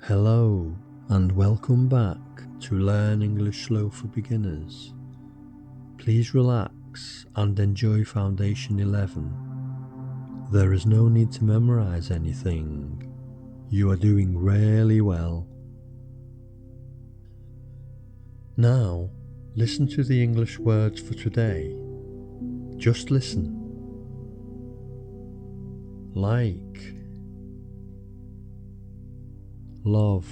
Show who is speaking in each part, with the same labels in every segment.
Speaker 1: Hello and welcome back to Learn English Slow for Beginners. Please relax and enjoy Foundation 11. There is no need to memorize anything. You are doing really well. Now, listen to the English words for today. Just listen. Like, love,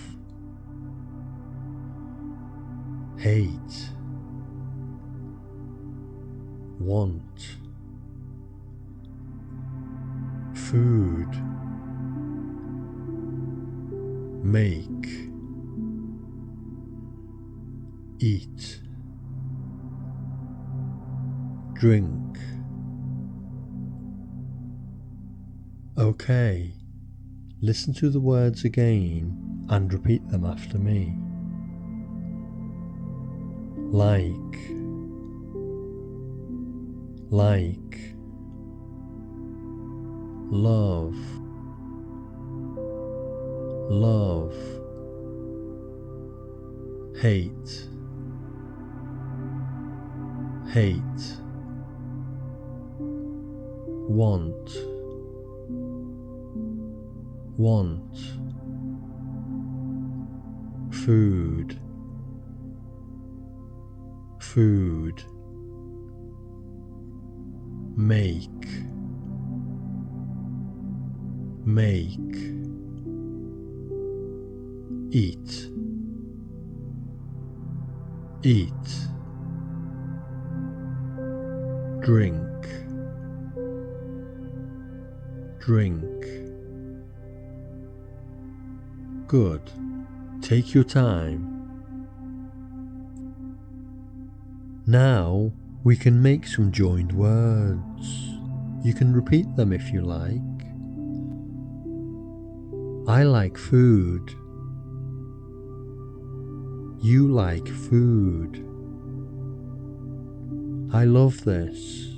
Speaker 1: hate, want, food, make, eat, drink. Okay, listen to the words again and repeat them after me. Like, love, hate, want, food, make, eat, drink. Good. Take your time. Now we can make some joined words. You can repeat them if you like. I like food. You like food. I love this.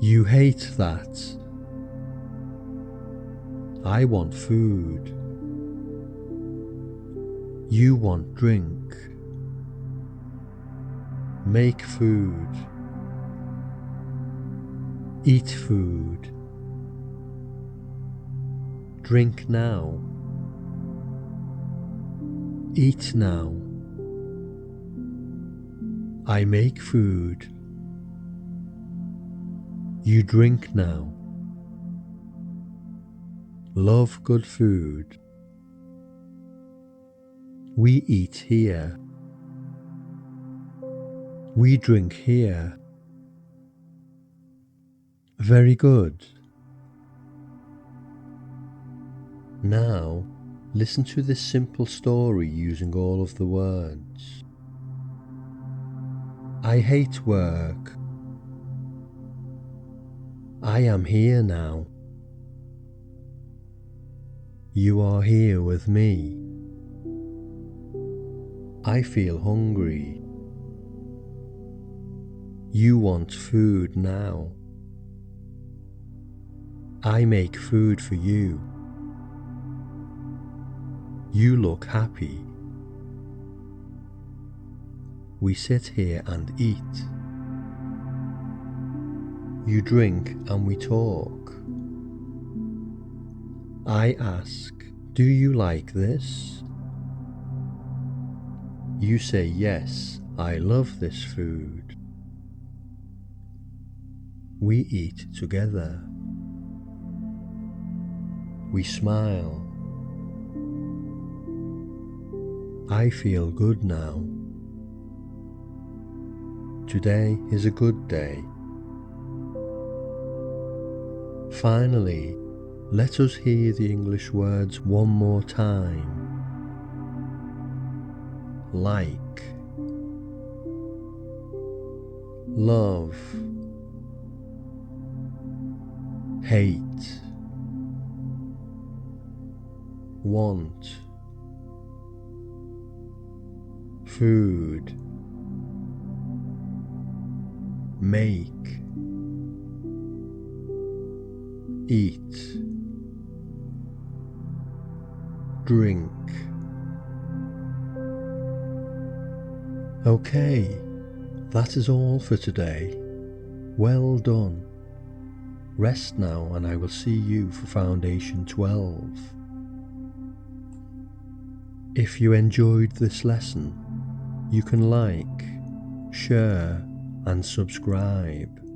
Speaker 1: You hate that. I want food. You want drink. Make food. Eat food. Drink now. Eat now. I make food. You drink now. Love good food. We eat here. We drink here. Very good. Now, listen to this simple story using all of the words. I hate work. I am here now. You are here with me. I feel hungry. You want food now. I make food for you. You look happy. We sit here and eat. You drink and we talk. I ask, do you like this? You say yes, I love this food. We eat together. We smile. I feel good now. Today is a good day. Finally, let us hear the English words one more time. Like, love, hate, want, food, make, eat, drink. Okay, that is all for today. Well done. Rest now and I will see you for Foundation 12. If you enjoyed this lesson, you can like, share and subscribe.